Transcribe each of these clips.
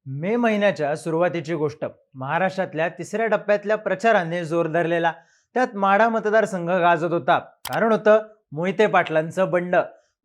मे महिन्याच्या सुरुवातीची गोष्ट. महाराष्ट्रातल्या तिसऱ्या टप्प्यातल्या प्रचाराने जोर धरलेला. त्यात माढा मतदारसंघ गाजत होता. कारण होतं मोहिते पाटलांचं बंड.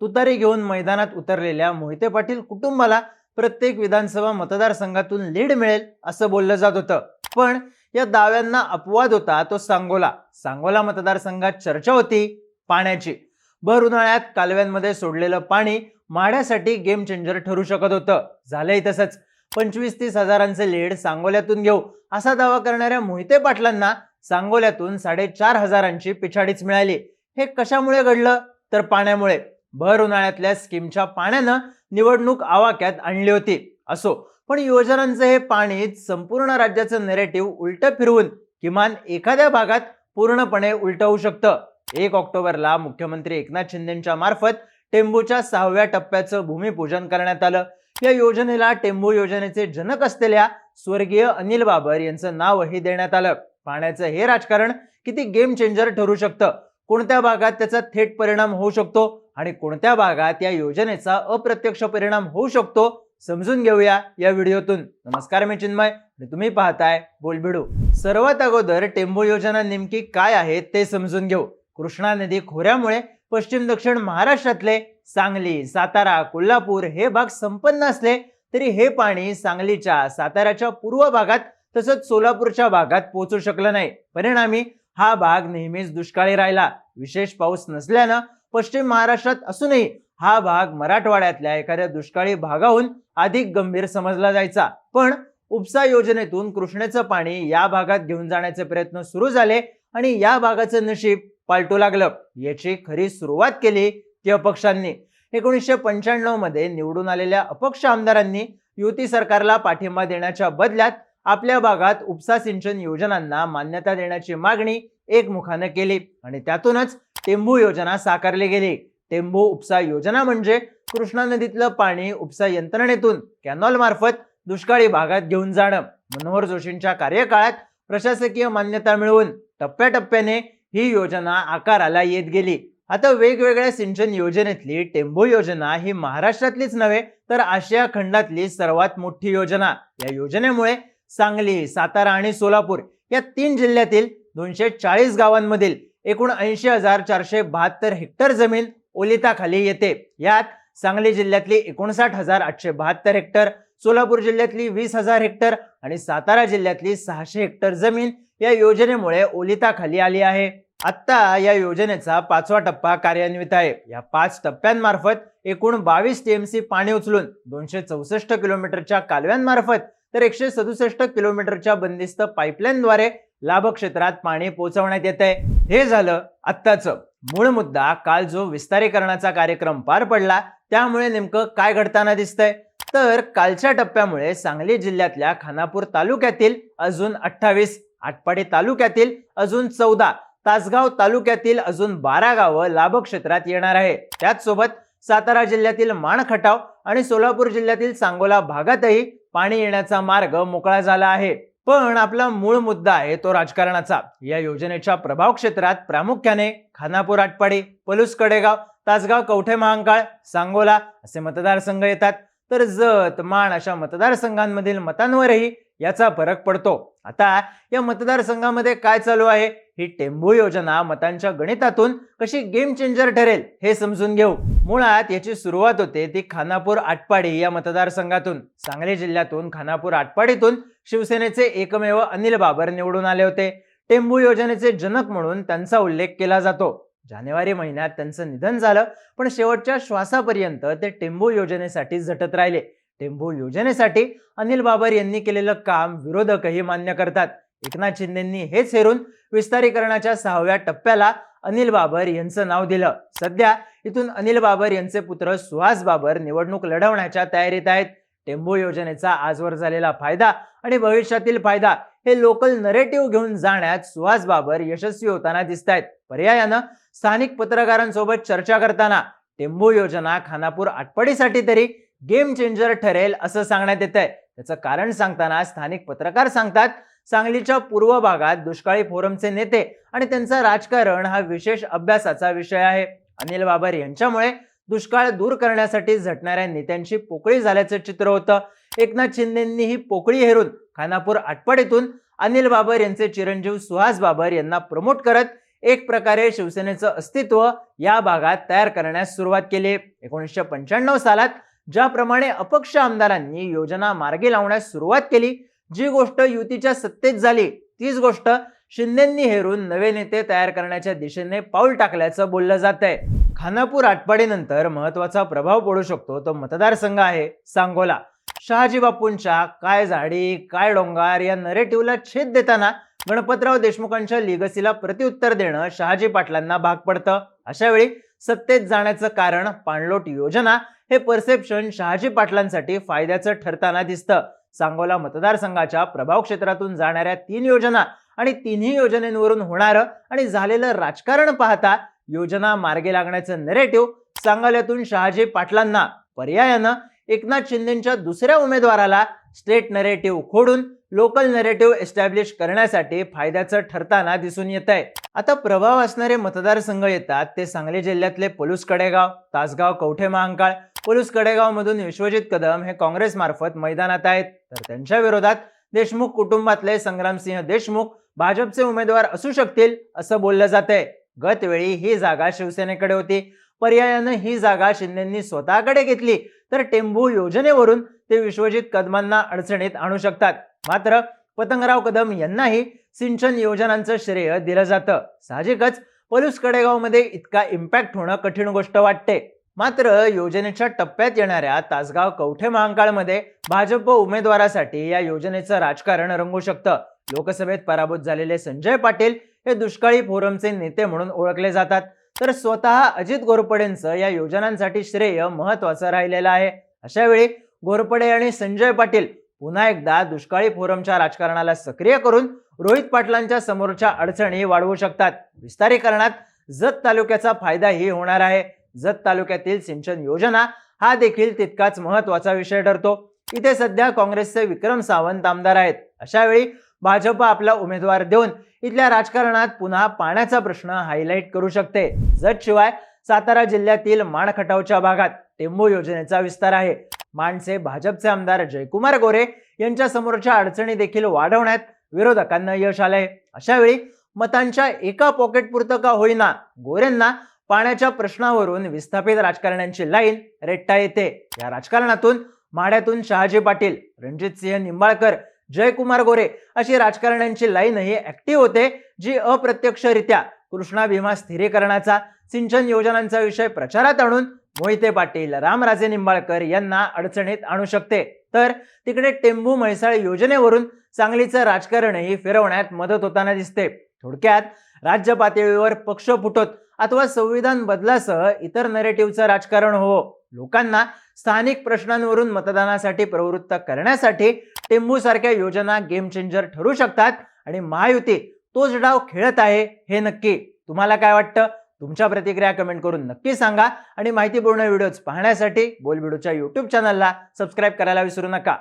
तुतारी घेऊन मैदानात उतरलेल्या मोहिते पाटील कुटुंबाला प्रत्येक विधानसभा मतदारसंघातून लीड मिळेल असं बोललं जात होतं. पण या दाव्यांना अपवाद होता तो सांगोला. सांगोला मतदारसंघात चर्चा होती पाण्याची. भर उन्हाळ्यात कालव्यांमध्ये सोडलेलं पाणी माढ्यासाठी गेम चेंजर ठरू शकत होतं. झालंय तसंच. 25-30 हजारांचे लीड सांगोल्यातून घेऊ असा दावा करणाऱ्या मोहिते पाटलांना सांगोल्यातून 4,500ची पिछाडीच मिळाली. हे कशामुळे घडलं? तर पाण्यामुळे. भर उन्हाळ्यातल्या स्कीमच्या पाण्यानं निवडणूक आवाक्यात आणली होती. असो, पण योजनांचं हे पाणी संपूर्ण राज्याचं नेरेटिव्ह उलटं फिरवून किमान एखाद्या भागात पूर्णपणे उलट होऊ शकतं. 1 ऑक्टोबरला मुख्यमंत्री एकनाथ शिंदेच्या मार्फत टेंभूच्या 6व्या टप्प्याचं भूमिपूजन करण्यात आलं. या योजनेला टेंभू योजनेचे जनक असलेल्या स्वर्गीय अनिल बाबर यांचं नावही देण्यात आलं. पाण्याचं हे राजकारण किती गेम चेंजर ठरू शकतं, कोणत्या भागात त्याचा थेट परिणाम होऊ शकतो आणि कोणत्या भागात या योजनेचा अप्रत्यक्ष परिणाम होऊ शकतो, समजून घेऊया या व्हिडिओतून. नमस्कार, मी चिन्मय आणि तुम्ही पाहताय बोलबिडू. सर्वात अगोदर टेंभू योजना नेमकी काय आहे ते समजून घेऊ. कृष्णा नदी खोऱ्यामुळे पश्चिम दक्षिण महाराष्ट्रातले सांगली, सातारा, कोल्हापूर हे भाग संपन्न असले तरी हे पाणी सांगलीच्या, साताऱ्याच्या पूर्व भागात तसंच सोलापूरच्या भागात पोहोचू शकलं नाही. परिणामी हा भाग नेहमीच दुष्काळी राहिला. विशेष पाऊस नसल्यानं पश्चिम महाराष्ट्रात असूनही हा भाग मराठवाड्यातल्या एखाद्या दुष्काळी भागाहून अधिक गंभीर समजला जायचा. पण उपसा योजनेतून कृष्णेचं पाणी या भागात घेऊन जाण्याचे प्रयत्न सुरू झाले आणि या भागाचं नशीब पालटू लागलं. याची खरी सुरुवात केली ती अपक्षांनी. 1995 मध्ये निवडून आलेल्या अपक्ष आमदारांनी युती सरकारला पाठिंबा देण्याच्या बदल्यात आपल्या भागात उपसा सिंचन योजनांना मान्यता देण्याची मागणी एकमुखानं केली आणि त्यातूनच टेंभू योजना साकारली गेली. टेंभू उपसा योजना म्हणजे कृष्णा नदीतलं पाणी उपसा यंत्रणेतून कॅनॉल मार्फत दुष्काळी भागात घेऊन जाणं. मनोहर जोशींच्या कार्यकाळात प्रशासकीय मान्यता मिळवून टप्प्याटप्प्याने ही योजना आकाराला येत गेली. आता वेगवेगळ्या सिंचन योजनेतली टेंभू योजना ही महाराष्ट्रातलीच नव्हे तर आशिया खंडातली सर्वात मोठी योजना. या योजनेमुळे सांगली, सातारा आणि सोलापूर या 3 जिल्ह्यातील 240 गावांमधील एकूण 80,472 हेक्टर जमीन ओलिताखाली येते. यात सांगली जिल्ह्यातली 59,872 हेक्टर, सोलापूर जिल्ह्यातली 20,000 हेक्टर आणि सातारा जिल्ह्यातली 600 हेक्टर जमीन या योजनेमुळे ओलिताखाली आली आहे. आता या योजनेचा 5वा टप्पा कार्यान्वित आहे. या 5 टप्प्यांमार्फत एकूण 22 टीएमसी पाणी उचलून 264 किलोमीटरच्या कालव्यांमार्फत तर 167 किलोमीटरच्या बंदिस्त पाईपलाईनद्वारे लाभक्षेत्रात पाणी पोहोचवण्यात येत आहे. हे झालं आत्ताचं. मूळ मुद्दा, काल जो विस्तारीकरणाचा कार्यक्रम पार पडला त्यामुळे नेमकं काय घडताना दिसतंय? तर कालच्या टप्प्यामुळे सांगली जिल्ह्यातल्या खानापूर तालुक्यातील अजून 28, आटपाडी तालुक्यातील अजून 14, तासगाव तालुक्यातील अजून 12 गावं लाभक्षेत्रात येणार आहे. त्याचसोबत सातारा जिल्ह्यातील माणखटाव आणि सोलापूर जिल्ह्यातील सांगोला भागातही पाणी येण्याचा मार्ग मोकळा झाला आहे. पण आपला मूळ मुद्दा आहे तो राजकारणाचा. या योजनेच्या प्रभाव क्षेत्रात प्रामुख्याने खानापूर, आटपाडी, पलूस, कडेगाव, तासगाव, कवठे महांकाळ, सांगोला असे मतदारसंघ येतात. तर जत, माण अशा मतदारसंघांमधील मतांवरही याचा फरक पडतो. आता या मतदारसंघामध्ये काय चालू आहे, ही टेंभू योजना मतांच्या गणितातून कशी गेम चेंजर ठरेल हे समजून घेऊ. मुळात याची सुरुवात होते ती खानापूर, आटपाडी या मतदारसंघातून. सांगली जिल्ह्यातून खानापूर, आटपाडीतून शिवसेनेचे एकमेव अनिल बाबर निवडून आले होते. टेंभू योजनेचे जनक म्हणून त्यांचा उल्लेख केला जातो. जानेवारी महिन्यात त्यांचं निधन झालं, पण शेवटच्या श्वासापर्यंत ते टेंभू योजनेसाठी झटत राहिले. टेंभू योजनेसाठी अनिल बाबर यांनी केलेलं काम विरोधकही मान्य करतात. एकनाथ शिंदेंनी हेच हेरून विस्तारीकरणाच्या 6व्या टप्प्याला अनिल बाबर यांचं नाव दिलं. सध्या इथून अनिल बाबर यांचे पुत्र सुहास बाबर निवडणूक लढवण्याच्या तयारीत आहेत. टेंभू योजनेचा आजवर झालेला फायदा आणि भविष्यातील फायदा हे लोकल नरेटिव्ह घेऊन जाण्यात सुहास बाबर यशस्वी होताना दिसत आहेत. पर्यायानं स्थानिक पत्रकारांसोबत चर्चा करताना टेंभू योजना खानापूर, आटपाडीसाठी तरी गेम चेंजर ठरेल असं सांगण्यात येत आहे. त्याचं कारण सांगताना स्थानिक पत्रकार सांगतात, सांगलीच्या पूर्व भागात दुष्काळी फोरमचे नेते आणि त्यांचं राजकारण हा विशेष अभ्यासाचा विषय आहे. अनिल बाबर यांच्यामुळे दुष्काळ दूर करण्यासाठी झटणाऱ्या नेत्यांची पोकळी झाल्याचं चित्र होतं. एकनाथ शिंदेंनी ही पोकळी हेरून खानापूर आटपाडीतून अनिल बाबर यांचे चिरंजीव सुहास बाबर यांना प्रमोट करत एक प्रकारे शिवसेनेचं अस्तित्व या भागात तयार करण्यास सुरुवात केली. 1995 सालात ज्याप्रमाणे अपक्ष आमदारांनी योजना मार्गी लावण्यास सुरुवात केली, जी गोष्ट युतीच्या सत्तेत झाली, तीच गोष्ट शिंदेंनी हेरून नवे नेते तयार करण्याच्या दिशेने पाऊल टाकल्याचं बोललं जात आहे. खानापूर आटपाडीनंतर महत्वाचा प्रभाव पडू शकतो तो मतदारसंघ आहे सांगोला. शहाजी बापूंच्या काय झाडी काय डोंगर या नरेटिव्हला छेद देताना गणपतराव देशमुखांच्या लिगसीला प्रत्युत्तर देणं शहाजी पाटलांना भाग पडतं. अशा वेळी सत्तेत जाण्याचं कारण पाणलोट योजना हे परसेप्शन शहाजी पाटलांसाठी फायद्याचं ठरताना दिसतं. सांगोला मतदारसंघाच्या प्रभाव क्षेत्रातून जाणाऱ्या 3 योजना आणि तिन्ही योजनेवरून होणारं आणि झालेलं राजकारण पाहता योजना मार्गी लागण्याचं नरेटिव्ह सांगोल्यातून शहाजी पाटलांना पर्यायानं एकनाथ शिंदेंच्या दुसऱ्या उमेदवाराला स्टेट नरेटिव्ह खोडून लोकल नरेटिव्ह एस्टॅब्लिश करण्यासाठी फायद्याचं ठरताना दिसून येत आहे. आता प्रभाव असणारे मतदारसंघ येतात ते सांगली जिल्ह्यातले पलूस कडेगाव, तासगाव, कवठे महांकाळ. पलूस कडेगाव मधून विश्वजित कदम हे काँग्रेस मार्फत मैदानात आहेत, तर त्यांच्या विरोधात देशमुख कुटुंबातले संग्रामसिंह देशमुख भाजपचे उमेदवार असू शकतील असं बोललं जातंय. गतवेळी ही जागा शिवसेनेकडे होती. पर्यायानं ही जागा शिंदेंनी स्वतःकडे घेतली तर टेंभू योजनेवरून ते विश्वजित कदमांना अडचणीत आणू शकतात. मात्र पतंगराव कदम यांनाही सिंचन योजनांचं श्रेय दिलं जातं. साहजिकच पलूस कडेगाव मध्ये इतका इम्पॅक्ट होणं कठीण गोष्ट वाटते. मात्र योजनेच्या टप्प्यात येणाऱ्या तासगाव, कवठे महांकाळ मध्ये भाजप उमेदवारासाठी या योजनेचं राजकारण रंगू शकतं. लोकसभेत पराभूत झालेले संजय पाटील हे दुष्काळी फोरमचे नेते म्हणून ओळखले जातात, तर स्वतः अजित घोरपडेंचं या योजनांसाठी श्रेय महत्वाचं राहिलेलं आहे. अशा वेळी घोरपडे आणि संजय पाटील पुन्हा एकदा दुष्काळी फोरमच्या राजकारणाला सक्रिय करून रोहित पाटलांच्या समोरच्या अडचणी वाढवू शकतात. विस्तारीकरणात जत तालुक्याचा फायदाही होणार आहे. जत तालुक्यातील सिंचन योजना हा देखील तितकाच महत्वाचा विषय ठरतो. इथे सध्या काँग्रेसचे विक्रम सावंत आमदार आहेत. अशा वेळी भाजप आपला उमेदवार देऊन इथल्या राजकारणात पुन्हा पाण्याचा प्रश्न हायलाइट करू शकते. जत शिवाय सातारा जिल्ह्यातील माण खटावच्या भागात टेंबू योजनेचा विस्तार आहे. माणचे भाजपचे आमदार जयकुमार गोरे यांच्या समोरच्या अडचणी देखील वाढवण्यात विरोधकांना यश आलंय. अशा वेळी मतांच्या एका पॉकेट पुरतं का होईना गोरेंना पाण्याच्या प्रश्नावरून विस्थापित राजकारण्यांची लाईन रेटता येते. या राजकारणातून माढ्यातून शहाजी पाटील, रणजितसिंह निंबाळकर, जयकुमार गोरे अशी राजकारण्यांची लाईनही ऍक्टिव्ह होते, जी अप्रत्यक्षरित्या कृष्णा भीमा स्थिरीकरणाचा, सिंचन योजनांचा विषय प्रचारात आणून मोहिते पाटील, रामराजे निंबाळकर यांना अडचणीत आणू शकते. तर तिकडे टेंभू म्हैसाळ योजनेवरून सांगलीचं राजकारणही फिरवण्यात मदत होताना दिसते. थोडक्यात राज्य पातळीवर पक्ष फुटत अथवा संविधान बदलासह इतर नरेटिव्हचं राजकारण हो. लोकांना स्थानिक प्रश्नांवरून मतदानासाठी प्रवृत्त करण्यासाठी टेंभू सारख्या योजना गेम चेंजर ठरू शकतात आणि महायुती तोच डाव खेळत आहे हे नक्की. तुम्हाला काय वाटतं? तुमच्या प्रतिक्रिया कमेंट करून नक्की सांगा आणि माहितीपूर्ण व्हिडिओज पाहण्यासाठी बोलबिडूच्या YouTube चॅनलला सबस्क्राईब करायला विसरू नका.